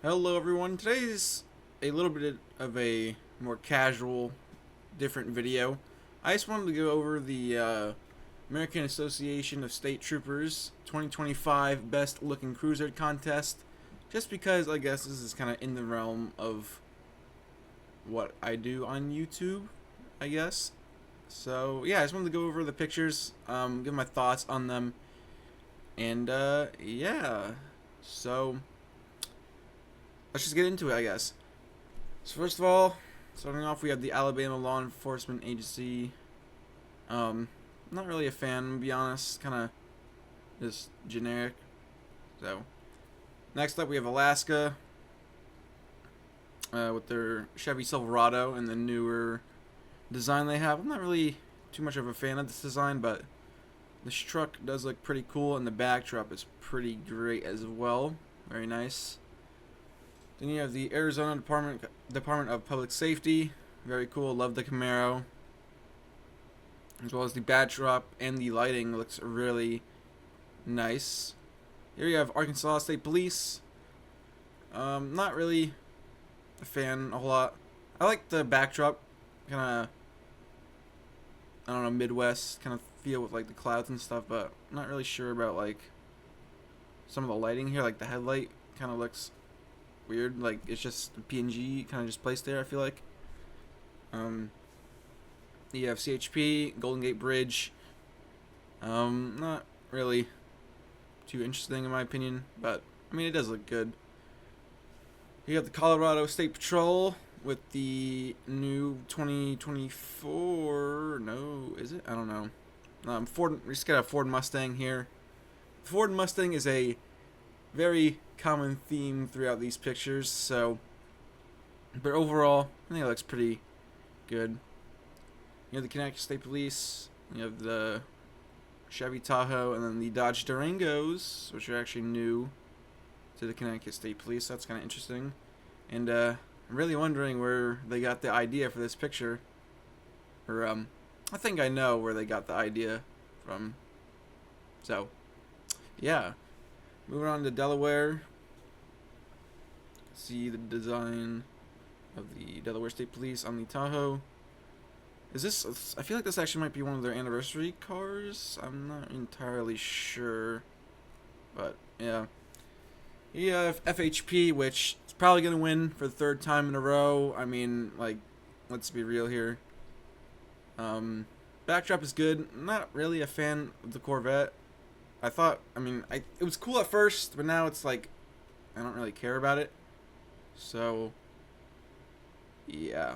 Hello everyone, today's a little bit of a more casual, different video. I just wanted to go over the American Association of State Troopers 2025 Best Looking Cruiser contest, just because I guess this is kind of in the realm of what I do on YouTube, I guess. So yeah, I just wanted to go over the pictures, give my thoughts on them, and yeah. So let's just get into it, I guess. So first of all, starting off, we have the Alabama Law Enforcement Agency. Not really a fan, to be honest. Kind of just generic. So next up, we have Alaska with their Chevy Silverado and the newer design they have. I'm not really too much of a fan of this design, but this truck does look pretty cool, and the backdrop is pretty great as well. Very nice. Then you have the Arizona Department of Public Safety. Very cool. Love the Camaro. As well as the backdrop and the lighting looks really nice. Here you have Arkansas State Police. Not really a fan a whole lot. I like the backdrop. Kind of, I don't know, Midwest kind of feel with like the clouds and stuff, but I'm not really sure about like some of the lighting here. Like the headlight kind of looks weird. Like it's just PNG kind of just placed there, I feel like. You have CHP, Golden Gate Bridge. Not really too interesting in my opinion, but I mean it does look good. You have the Colorado State Patrol with the new 2024. No, is it? I don't know. Ford. We just got a Ford Mustang here. The Ford Mustang is a very common theme throughout these pictures. So, but overall, I think it looks pretty good. You have the Connecticut State Police. You have the Chevy Tahoe, and then the Dodge Durangos, which are actually new to the Connecticut State Police. That's kind of interesting. And I'm really wondering where they got the idea for this picture. Or I think I know where they got the idea from. So, yeah. Moving on to Delaware. See the design of the Delaware State Police on the Tahoe. Is this? I feel like this actually might be one of their anniversary cars. I'm not entirely sure, but yeah. You have FHP, which is probably gonna win for the third time in a row. I mean, like, let's be real here. Backdrop is good. I'm not really a fan of the Corvette. It was cool at first, but now it's like, I don't really care about it. So, yeah.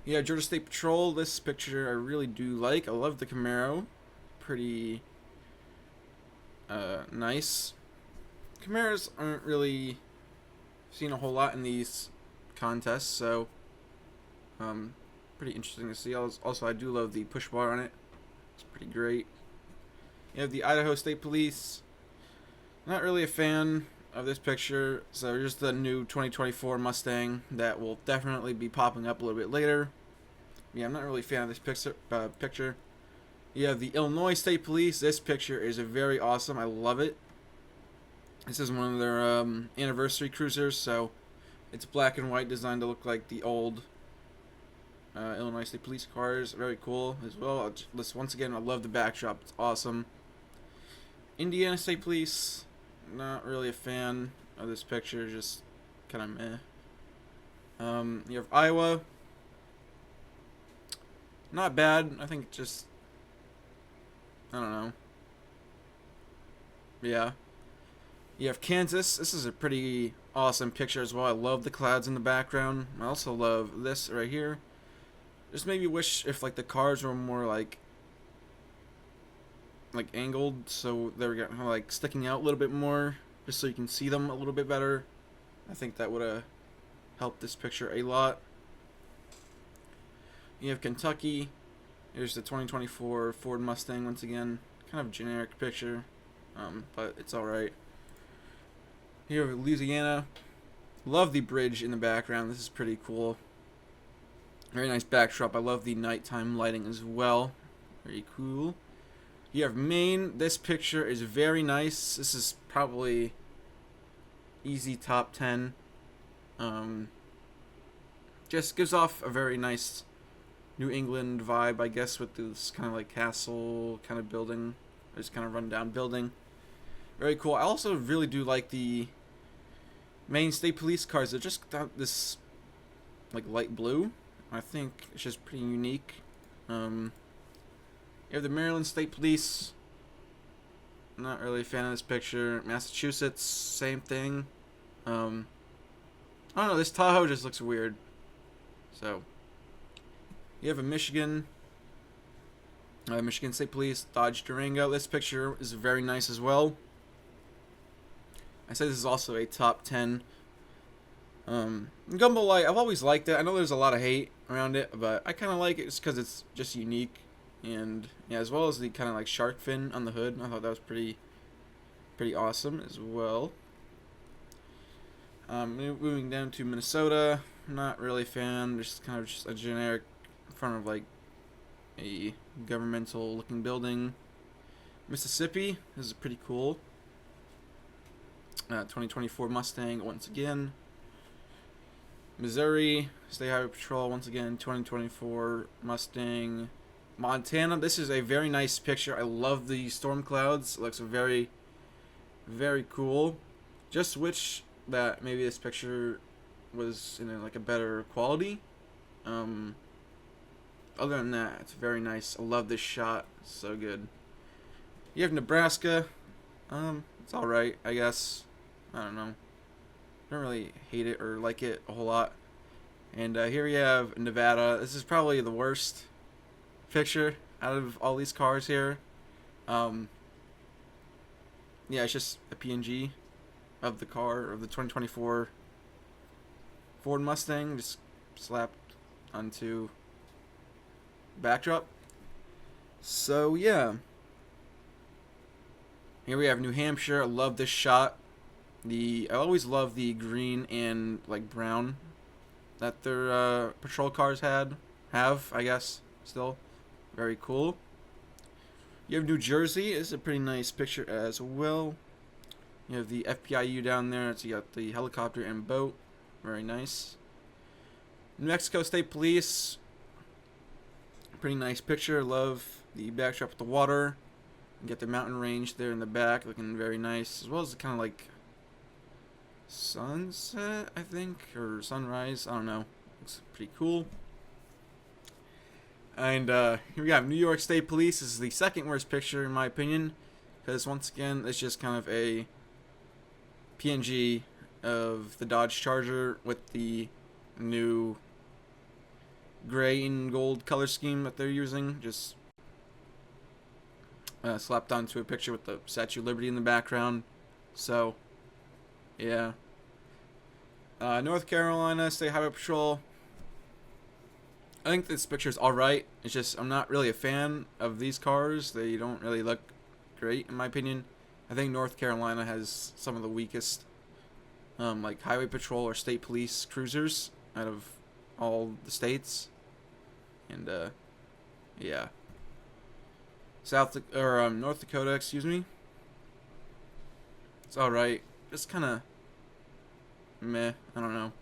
Yeah, Georgia State Patrol. This picture I really do like. I love the Camaro. Pretty nice. Camaros aren't really seen a whole lot in these contests, so pretty interesting to see. Also, I do love the push bar on it. It's pretty great. You have the Idaho State Police. Not really a fan of this picture. So here's the new 2024 Mustang that will definitely be popping up a little bit later. Yeah, I'm not really a fan of this picture. You have the Illinois State Police. This picture is very awesome. I love it. This is one of their anniversary cruisers, so it's black and white, designed to look like the old Illinois State Police cars. Very cool as well. Once again, I love the backdrop. It's awesome. Indiana State Police. Not really a fan of this picture. Just kind of meh. You have Iowa. Not bad. I think just, I don't know. Yeah. You have Kansas. This is a pretty awesome picture as well. I love the clouds in the background. I also love this right here. Just maybe wish if like the cars were more like angled, so they were kind of like sticking out a little bit more, just so you can see them a little bit better. I think that would have helped this picture a lot. You have Kentucky. Here's the 2024 Ford Mustang once again. Kind of generic picture, but it's alright. Here we have Louisiana. Love the bridge in the background. This is pretty cool. Very nice backdrop. I love the nighttime lighting as well. Very cool. You have Maine. This picture is very nice. This is probably easy top 10. Just gives off a very nice New England vibe, I guess, with this kind of like castle kind of building, just kind of run down building. Very cool. I also really do like the Maine State Police cars. They're just got this like light blue. I think it's just pretty unique. You have the Maryland State Police. Not really a fan of this picture. Massachusetts, same thing. I don't know. This Tahoe just looks weird. So you have a Michigan State Police, Dodge Durango. This picture is very nice as well. I say this is also a top 10. Gumball Light, I've always liked it. I know there's a lot of hate around it, but I kind of like it just because it's just unique. And yeah, as well as the kind of like shark fin on the hood. I thought that was pretty awesome as well. Moving down to Minnesota, not really a fan. Just kind of just a generic in front of like a governmental looking building. Mississippi, this is pretty cool. 2024 Mustang once again. Missouri State Highway Patrol once again. 2024 Mustang. Montana, this is a very nice picture. I love the storm clouds. It looks very, very cool. Just wish that maybe this picture was in like a better quality. Other than that, it's very nice. I love this shot. It's so good. You have Nebraska. It's alright, I guess. I don't know. I don't really hate it or like it a whole lot. And here we have Nevada. This is probably the worst picture out of all these cars here. Yeah, it's just a PNG of the car, of the 2024 Ford Mustang, just slapped onto backdrop. So yeah, here we have New Hampshire. I love this shot. I always love the green and like brown that their patrol cars have, I guess, still. Very cool. You have New Jersey. It's a pretty nice picture as well. You have the FPIU down there. So you got the helicopter and boat. Very nice. New Mexico State Police. Pretty nice picture. Love the backdrop with the water. You get the mountain range there in the back, looking very nice. As well as the kind of like sunset, I think, or sunrise. I don't know. Looks pretty cool. And here we got New York State Police. This is the second worst picture in my opinion, because once again, it's just kind of a PNG of the Dodge Charger with the new gray and gold color scheme that they're using. Just slapped onto a picture with the Statue of Liberty in the background. So, yeah. North Carolina State Highway Patrol. I think this picture is alright. It's just I'm not really a fan of these cars. They don't really look great in my opinion. I think North Carolina has some of the weakest like highway patrol or state police cruisers out of all the states. And yeah. North Dakota, excuse me. It's alright. Just kind of meh. I don't know.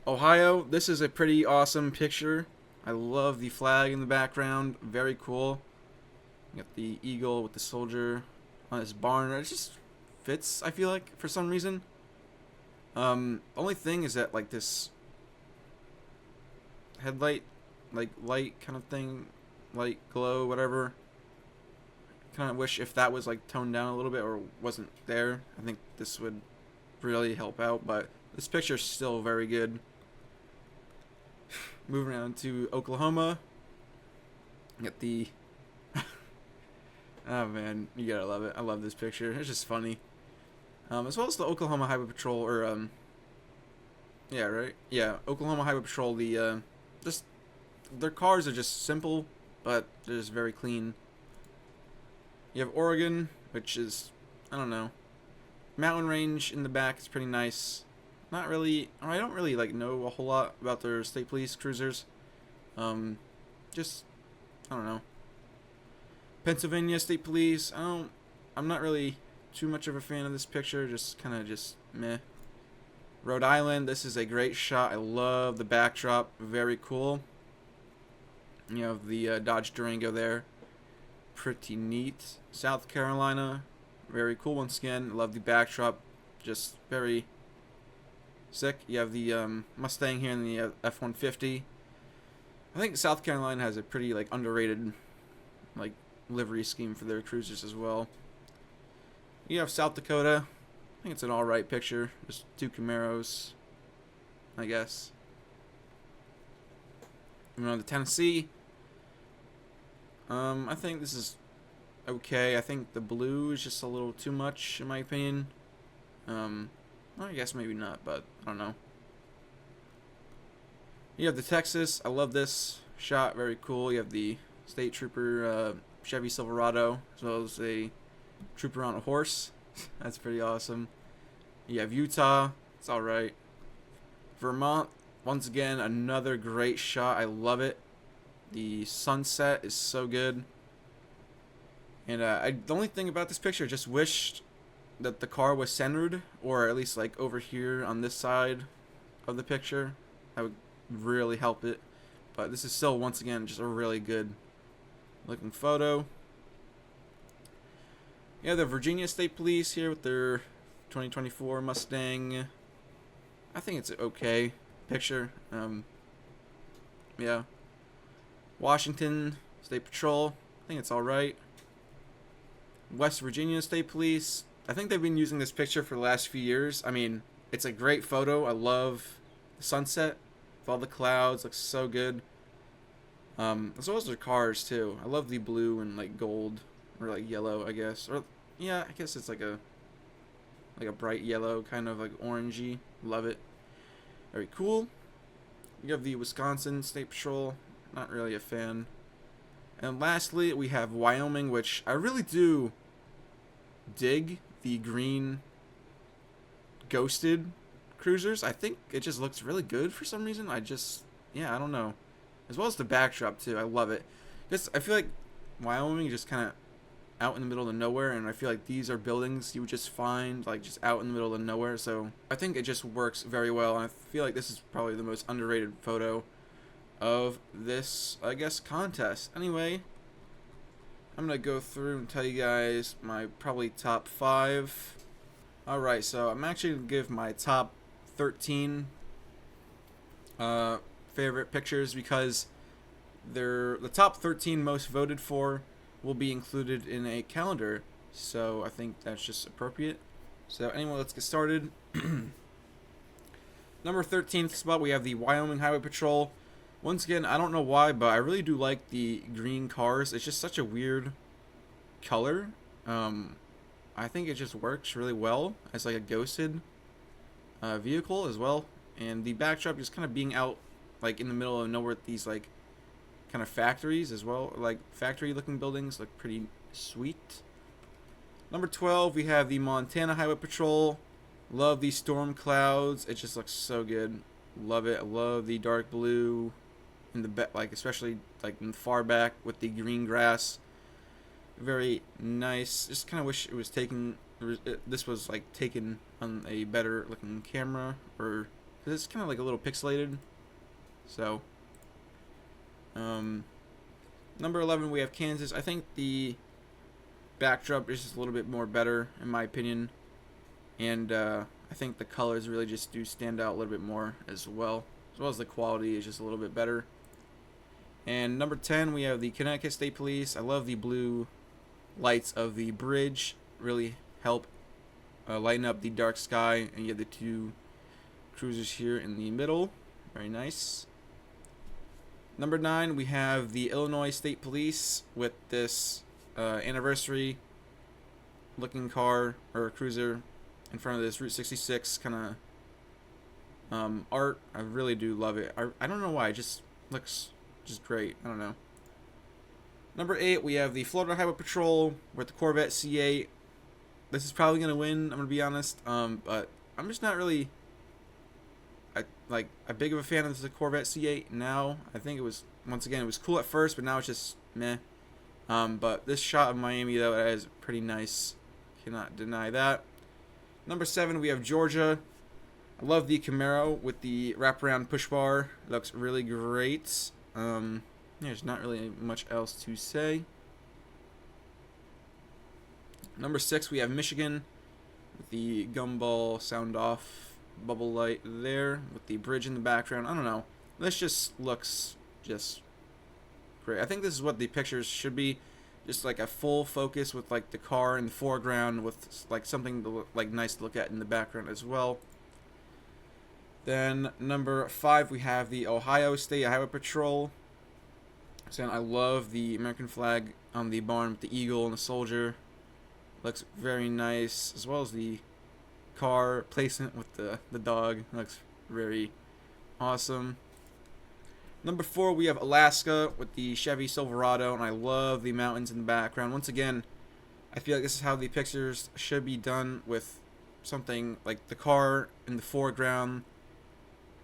Ohio, this is a pretty awesome picture. I love the flag in the background. Very cool. You got the eagle with the soldier on his barn. It just fits, I feel like, for some reason. Only thing is that, like, this headlight, like, light kind of thing, light glow, whatever. Kind of wish if that was, like, toned down a little bit or wasn't there. I think this would really help out, but this picture is still very good. Moving on to Oklahoma. Get the oh man, you gotta love it. I love this picture. It's just funny. As well as the Oklahoma Highway Patrol, or yeah, right? Yeah, Oklahoma Highway Patrol. The just their cars are just simple, but they're just very clean. You have Oregon, which is, I don't know, mountain range in the back is pretty nice. Not really, I don't really like know a whole lot about their state police cruisers. Just, I don't know. Pennsylvania State Police, I'm not really too much of a fan of this picture. Just kind of just meh. Rhode Island, this is a great shot. I love the backdrop. Very cool. You have the Dodge Durango there. Pretty neat. South Carolina, very cool once again. Love the backdrop. Just very sick. You have the Mustang here in the F-150. I think South Carolina has a pretty like underrated like livery scheme for their cruisers as well. You have South Dakota. I think it's an alright picture. Just two Camaros, I guess. You know, the Tennessee. I think this is okay. I think the blue is just a little too much in my opinion. Well, I guess maybe not, but I don't know. You have the Texas. I love this shot. Very cool. You have the State Trooper Chevy Silverado, as well as a trooper on a horse. That's pretty awesome. You have Utah. It's alright. Vermont. Once again, another great shot. I love it. The sunset is so good. And the only thing about this picture, I just wished that the car was centered, or at least like over here on this side of the picture. That would really help it. But this is still, once again, just a really good looking photo. Yeah, the Virginia State Police here with their 2024 Mustang. I think it's an okay picture. Yeah. Washington State Patrol. I think it's alright. West Virginia State Police. I think they've been using this picture for the last few years. I mean, it's a great photo. I love the sunset with all the clouds. Looks so good. As well as their cars too. I love the blue and like gold or like yellow, I guess. Or yeah, I guess it's like a bright yellow, kind of like orangey. Love it. Very cool. You have the Wisconsin State Patrol. Not really a fan. And lastly, we have Wyoming, which I really do dig the green ghosted cruisers. I think it just looks really good for some reason. Yeah, I don't know. As well as the backdrop too. I love it. I feel like Wyoming is just kind of out in the middle of nowhere, and I feel like these are buildings you would just find like just out in the middle of nowhere. So I think it just works very well, and I feel like this is probably the most underrated photo of this, I guess, contest. Anyway, I'm gonna go through and tell you guys my probably top 5. Alright, so I'm actually gonna give my top 13 favorite pictures, because they're the top 13 most voted for will be included in a calendar, so I think that's just appropriate. So anyway, let's get started. Number 13th spot, we have the Wyoming Highway Patrol. Once again, I don't know why, but I really do like the green cars. It's just such a weird color. I think it just works really well as like a ghosted vehicle as well. And the backdrop just kind of being out like in the middle of nowhere with these like kind of factories as well. Like factory looking buildings look pretty sweet. Number 12, we have the Montana Highway Patrol. Love these storm clouds. It just looks so good. Love it. I love the dark blue in the like especially like in the far back with the green grass. Very nice. Just kind of wish it was taken. This was like taken on a better looking camera, or cause it's kind of like a little pixelated. So, number 11, we have Kansas. I think the backdrop is just a little bit more better in my opinion, and I think the colors really just do stand out a little bit more as well as the quality is just a little bit better. And number 10, we have the Connecticut State Police. I love the blue lights of the bridge. Really help lighten up the dark sky. And you have the two cruisers here in the middle. Very nice. Number 9, we have the Illinois State Police with this anniversary looking car or cruiser in front of this Route 66 kind of art. I really do love it. I don't know why. It just looks just great. I don't know. Number 8, we have the Florida Highway Patrol with the Corvette C8. This is probably gonna win, I'm gonna be honest. But I'm just not really a big of a fan of the Corvette C8 now. I think it was, once again, it was cool at first, but now it's just meh. But this shot of Miami though is pretty nice. Cannot deny that. Number 7, we have Georgia. I love the Camaro with the wraparound push bar. It looks really great. There's not really much else to say. Number 6, we have Michigan with the gumball sound off bubble light there with the bridge in the background. I don't know. This just looks just great. I think this is what the pictures should be. Just like a full focus with like the car in the foreground with like something to look, like nice to look at in the background as well. Then number 5, we have the Ohio State Highway Patrol. So I love the American flag on the barn with the eagle and the soldier. Looks very nice, as well as the car placement with the dog. Looks very awesome. Number 4, we have Alaska with the Chevy Silverado, and I love the mountains in the background. Once again, I feel like this is how the pictures should be done, with something like the car in the foreground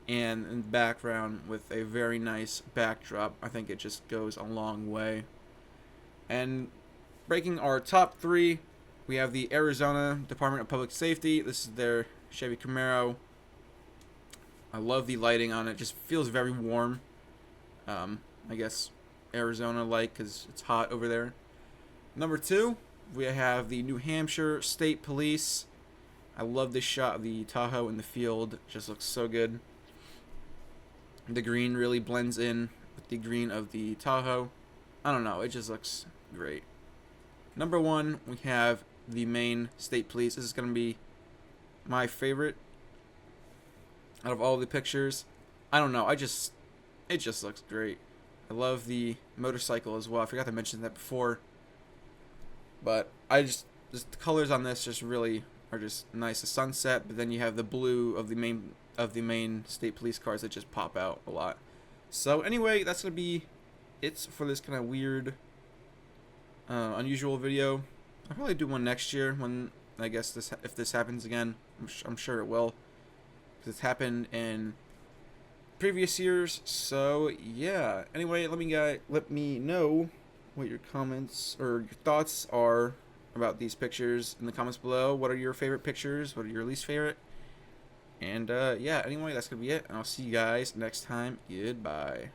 and in the background with a very nice backdrop. I think it just goes a long way. And breaking our top 3, we have the Arizona Department of Public Safety. This is their Chevy Camaro. I love the lighting on it. Just feels very warm. I guess Arizona-like because it's hot over there. Number 2, we have the New Hampshire State Police. I love this shot of the Tahoe in the field. It just looks so good. The green really blends in with the green of the Tahoe. I don't know. It just looks great. Number 1, we have the Maine State Police. This is going to be my favorite out of all the pictures. I don't know. It just looks great. I love the motorcycle as well. I forgot to mention that before. But just the colors on this just really are just nice. The sunset, but then you have the blue of the Maine State Police cars that just pop out a lot. So anyway, that's going to be it for this kind of weird, unusual video. I'll probably do one next year when, I guess, if this happens again. I'm sure it will, because it's happened in previous years. So yeah, anyway, let me know what your comments or your thoughts are about these pictures in the comments below. What are your favorite pictures? What are your least favorite? And yeah, anyway, that's gonna be it, and I'll see you guys next time. Goodbye.